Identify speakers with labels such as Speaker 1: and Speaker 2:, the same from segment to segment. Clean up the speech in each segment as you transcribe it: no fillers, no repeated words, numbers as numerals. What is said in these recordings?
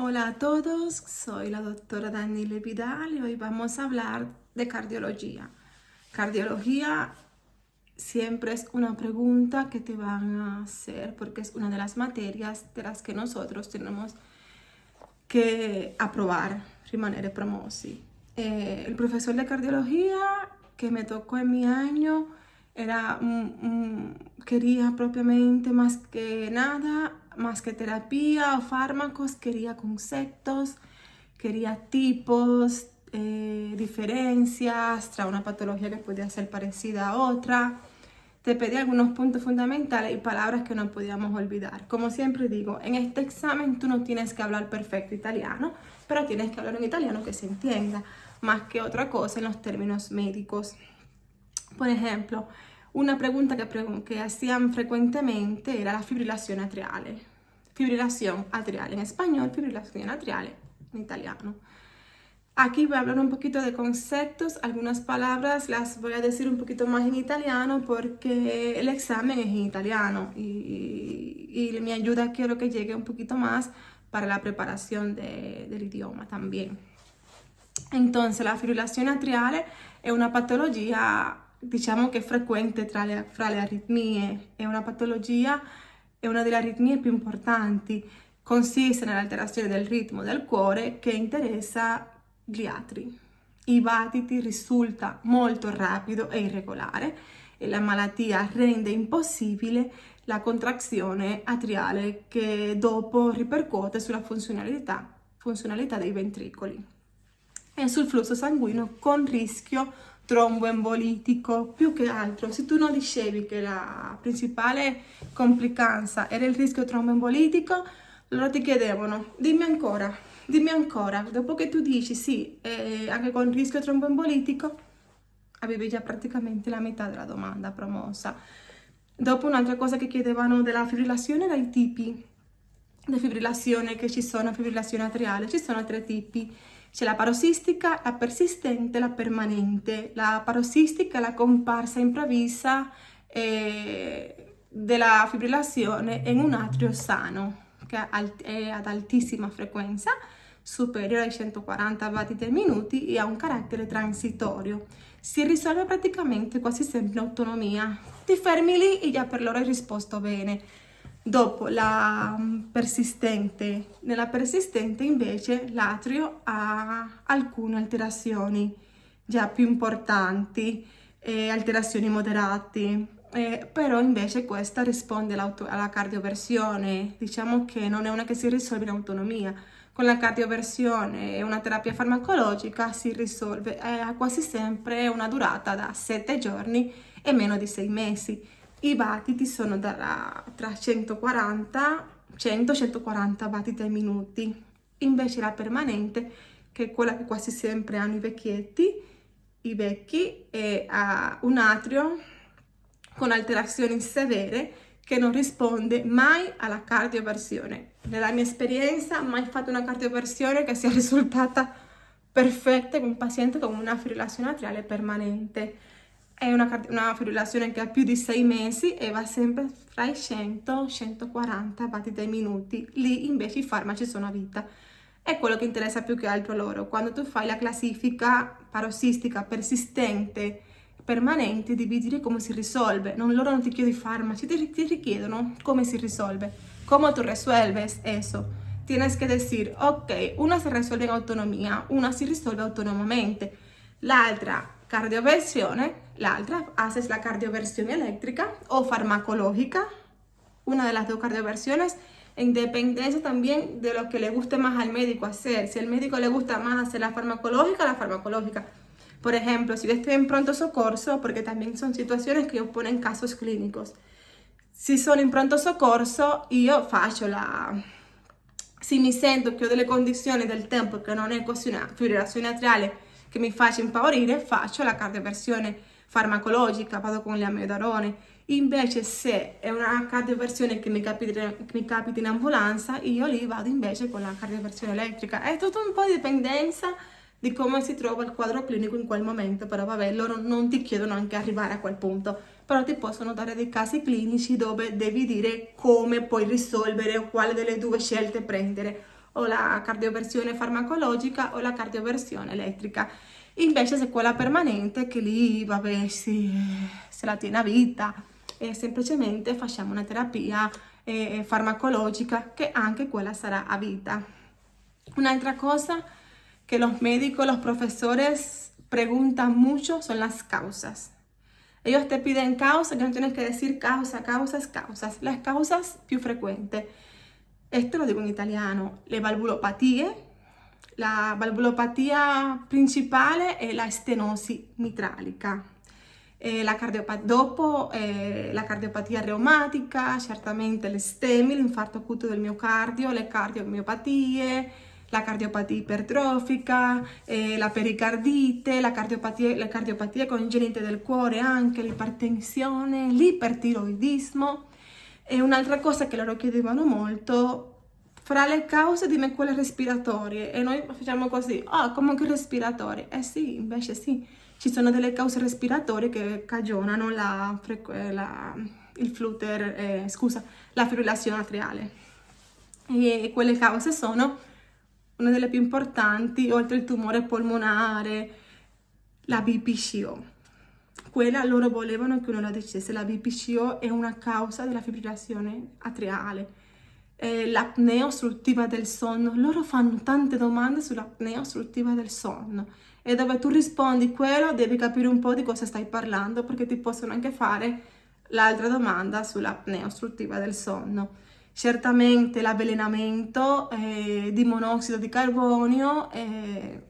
Speaker 1: Hola a todos, soy la doctora Daniela Vidal y hoy vamos a hablar de cardiología. Cardiología siempre es una pregunta que te van a hacer porque es una de las materias de las que nosotros tenemos que aprobar, rimanere promosi. El profesor de cardiología que me tocó en mi año era, quería propiamente más que nada, más que terapia o fármacos, quería conceptos, quería tipos, diferencias, tra una patología que podía ser parecida a otra. Te pedí algunos puntos fundamentales y palabras que no podíamos olvidar. Como siempre digo, en este examen tú no tienes que hablar perfecto italiano, pero tienes que hablar un italiano que se entienda, más que otra cosa en los términos médicos. Por ejemplo, una pregunta que hacían frecuentemente era la fibrilación atriale. Fibrilación atriale en español, fibrilación atriale en italiano. Aquí voy a hablar un poquito de conceptos, algunas palabras las voy a decir un poquito más en italiano porque el examen es en italiano y mi ayuda quiero que llegue un poquito más para la preparación del idioma también. Entonces, la fibrilazione atriale è una patologia, diciamo che frequente fra le aritmie, è una patologia, è una delle aritmie più importanti, consiste nell'alterazione del ritmo del cuore che interessa gli atri. I battiti risulta molto rapido e irregolare e la malattia rende impossibile la contrazione atriale che dopo ripercuote sulla funzionalità dei ventricoli e sul flusso sanguigno con rischio tromboembolitico. Più che altro, se tu non dicevi che la principale complicanza era il rischio tromboembolitico, loro ti chiedevano dimmi ancora, dopo che tu dici sì, anche con rischio tromboembolitico, avevi già praticamente la metà della domanda promossa. Dopo un'altra cosa che chiedevano della fibrillazione era i tipi di fibrillazione che ci sono, fibrillazione atriale, ci sono 3 tipi. C'è la parossistica, la persistente e la permanente. La parossistica è la comparsa improvvisa della fibrillazione in un atrio sano, che è ad altissima frequenza, superiore ai 140 battiti al minuto e ha un carattere transitorio. Si risolve praticamente quasi sempre in autonomia. Ti fermi lì e già per loro hai risposto bene. Dopo la persistente, nella persistente invece l'atrio ha alcune alterazioni già più importanti, alterazioni moderate, però invece questa risponde alla cardioversione, diciamo che non è una che si risolve in autonomia. Con la cardioversione e una terapia farmacologica si risolve, ha quasi sempre una durata da 7 giorni e meno di 6 mesi. I battiti sono tra 100-140 battiti ai minuti. Invece la permanente, che è quella che quasi sempre hanno i vecchi, ha un atrio con alterazioni severe che non risponde mai alla cardioversione. Nella mia esperienza, mai fatto una cardioversione che sia risultata perfetta con un paziente con una fibrillazione atriale permanente. È una fibrillazione che ha più di 6 mesi e va sempre fra i 100-140 battiti ai minuti. Lì invece i farmaci sono a vita. È quello che interessa più che altro a loro. Quando tu fai la classifica parossistica, persistente, permanente, devi dire come si risolve. Loro non ti chiedono i farmaci, ti richiedono come si risolve. Come tu resuelves eso. Tienes que decir, ok, una si resuelve in autonomia, una si risolve autonomamente. L'altra cardioversione, l'altra haces la cardioversión eléctrica o farmacológica, una de las dos cardioversiones, en dependencia también de lo que le guste más al médico hacer. Si al médico le gusta más hacer la farmacológica. Por ejemplo, si yo estoy en pronto soccorso, porque también son situaciones que ponen casos clínicos. Si sono in pronto soccorso, io faccio se mi sento che ho delle condizioni del tempo che non è così una fibrillazione atriale che mi faccia impaurire, faccio la cardioversione farmacologica, vado con l'amiodarone. Invece se è una cardioversione che mi capita in ambulanza, io lì vado invece con la cardioversione elettrica. È tutto un po' di dipendenza di come si trova il quadro clinico in quel momento, però vabbè, loro non ti chiedono anche arrivare a quel punto, però ti possono dare dei casi clinici dove devi dire come puoi risolvere o quale delle due scelte prendere. o la cardioversione farmacologica o la cardioversione elettrica. Invece c'è quella permanente che lì, vabbè, se la tiene a vita e semplicemente facciamo una terapia farmacologica che anche quella sarà a vita. Un'altra cosa que los médicos, los profesores preguntan mucho son las causas. Ellos te piden causas, que no tienes que decir causas. Las causas più frecuentes, esto lo digo en italiano, le valvulopatie. La valvulopatia principale è la stenosi mitralica. La cardiopatia reumatica, certamente le STEMI, l'infarto acuto del miocardio, le cardiomiopatie, la cardiopatia ipertrofica, la pericardite, le cardiopatie congenite del cuore, anche l'ipertensione, l'ipertiroidismo. E un'altra cosa che loro chiedevano molto, fra le cause dimmi quelle respiratorie, e noi facciamo così, come che respiratorie? Sì, invece sì, ci sono delle cause respiratorie che cagionano la fibrillazione atriale. E quelle cause sono una delle più importanti, oltre il tumore polmonare, la BPCO. Quella loro volevano che uno la dicesse, la BPCO è una causa della fibrillazione atriale. L'apnea ostruttiva del sonno, loro fanno tante domande sull'apnea ostruttiva del sonno e dove tu rispondi quello devi capire un po' di cosa stai parlando, perché ti possono anche fare l'altra domanda sull'apnea ostruttiva del sonno. Certamente l'avvelenamento di monossido di carbonio e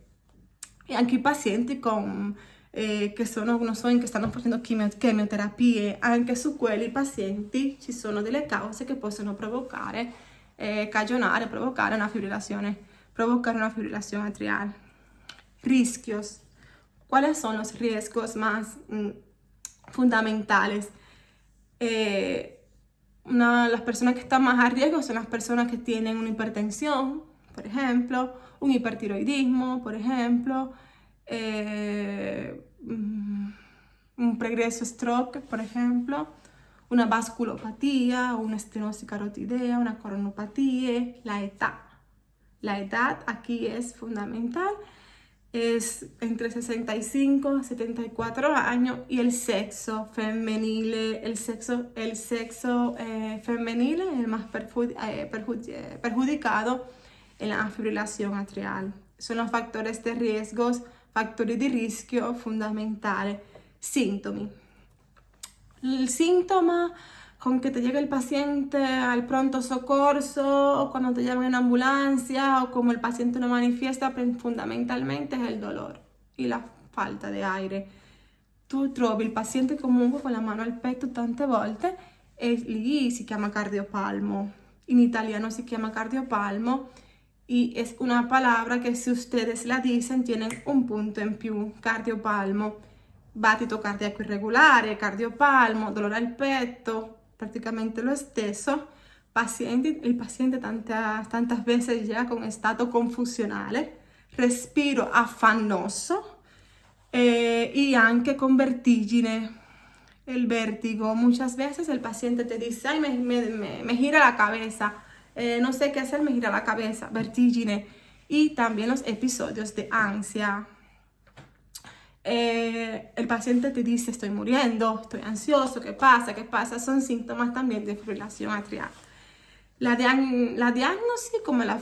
Speaker 1: anche i pazienti che stanno facendo chemioterapie, anche su quelli pazienti ci sono delle cause che possono provocare una fibrilazione atrial. Riscos. ¿Cuáles son los riesgos más fundamentales? Las personas que están más a riesgo son las personas que tienen una hipertensión, por ejemplo, un hipertiroidismo, por ejemplo, un progreso stroke, por ejemplo, una vasculopatía, una estenosis carotidea, una coronopatía, la edad. La edad aquí es fundamental, es entre 65 y 74 años, y el sexo femenile, el sexo femenile es el más perjudicado en la fibrilación atrial. Son los factores de riesgos, fattori di rischio fondamentali. Sintomi. Il síntoma con que te llega el paciente al pronto soccorso o cuando te llaman en ambulancia o como el paciente no manifiesta, fundamentalmente es el dolor y la falta di aire. Tu trovi il paziente comunque con la mano al petto tante volte e lì si chiama cardiopalmo. In italiano si chiama cardiopalmo y es una palabra que si ustedes la dicen tienen un punto en più. Cardiopalmo, battito cardiaco irregolare, cardiopalmo, dolore al petto, praticamente lo stesso. Il paziente tantas veces llega con stato confusionale, respiro affannoso y anche con vertigine. El vértigo, muchas veces el paciente te dice, ay, me gira la cabeza, no sé qué hacer, me gira la cabeza, vertigine. Y también los episodios de ansia. El paciente te dice, estoy muriendo, estoy ansioso, ¿qué pasa? Son síntomas también de fibrilación atrial. La diagnosi, come la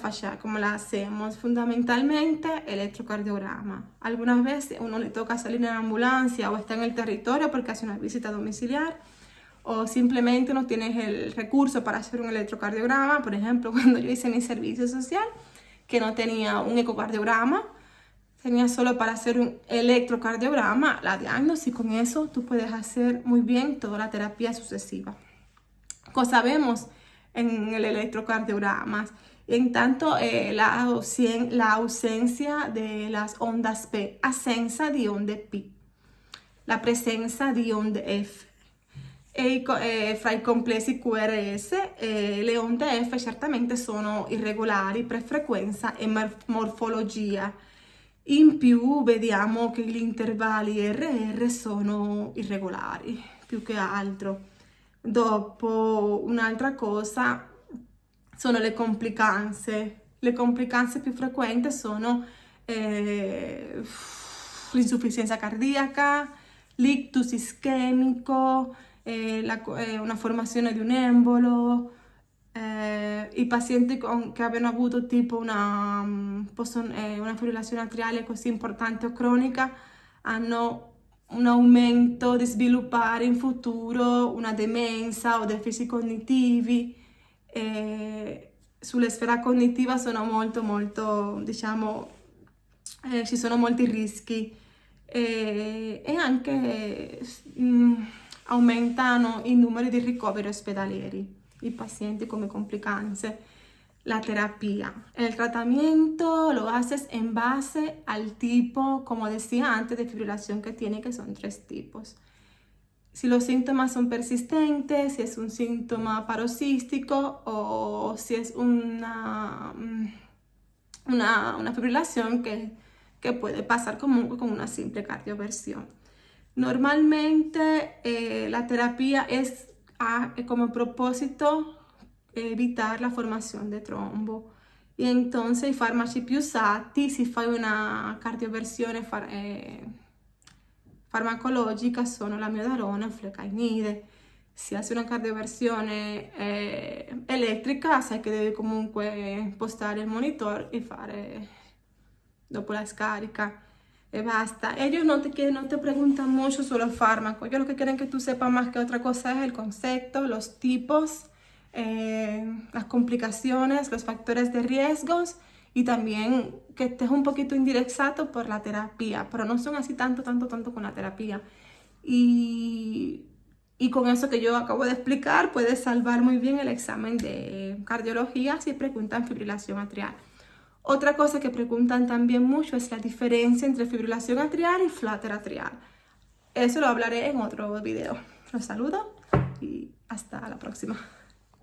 Speaker 1: hacemos? Fundamentalmente electrocardiograma. Algunas veces uno le toca salir en ambulancia o está en el territorio porque hace una visita domiciliar, o simplemente no tienes el recurso para hacer un electrocardiograma. Por ejemplo, cuando yo hice mi servicio social, que no tenía un ecocardiograma, tenía solo para hacer un electrocardiograma, la diagnosis, con eso tú puedes hacer muy bien toda la terapia sucesiva. Cosa vemos en el electrocardiograma? En tanto la ausencia de las ondas P, assenza di onde P, la presenza di onde F. Fra i complessi QRS le onde F certamente sono irregolari per frequenza e morfologia. In più vediamo che gli intervalli RR sono irregolari, più che altro. Dopo, un'altra cosa sono le complicanze. Le complicanze più frequenti sono l'insufficienza cardiaca, l'ictus ischemico, una formazione di un embolo. I pazienti che abbiano avuto tipo una fibrillazione atriale così importante o cronica hanno un aumento di sviluppare in futuro una demenza o deficit cognitivi. Sulla sfera cognitiva sono molto, diciamo, ci sono molti rischi e anche aumentano i numeri di ricoveri ospedalieri, i pacienti come complicanze. La terapia, el tratamiento lo haces en base al tipo, como decía antes, de fibrilación que tiene, que son 3 tipos. Si los síntomas son persistentes, si es un síntoma paroxístico o si es una fibrilación que puede pasar con una simple cardioversión. Normalmente la terapia es como propósito evitar la formazione di trombo. E entonces i farmaci più usati, si fai una cardioversione farmacologica, sono la miodarone e flecainide. Se hace una cardioversione elettrica, sai che devi comunque postare il monitor e fare dopo la scarica. Y basta. Ellos no te preguntan mucho sobre los fármacos. Ellos lo que quieren que tú sepas más que otra cosa es el concepto, los tipos, las complicaciones, los factores de riesgos y también que estés un poquito indirecto por la terapia, pero no son así tanto con la terapia. Y con eso que yo acabo de explicar, puedes salvar muy bien el examen de cardiología si preguntan fibrilación atrial. Otra cosa que preguntan también mucho es la diferencia entre fibrilación atrial y flutter atrial. Eso lo hablaré en otro video. Los saludo y hasta la próxima.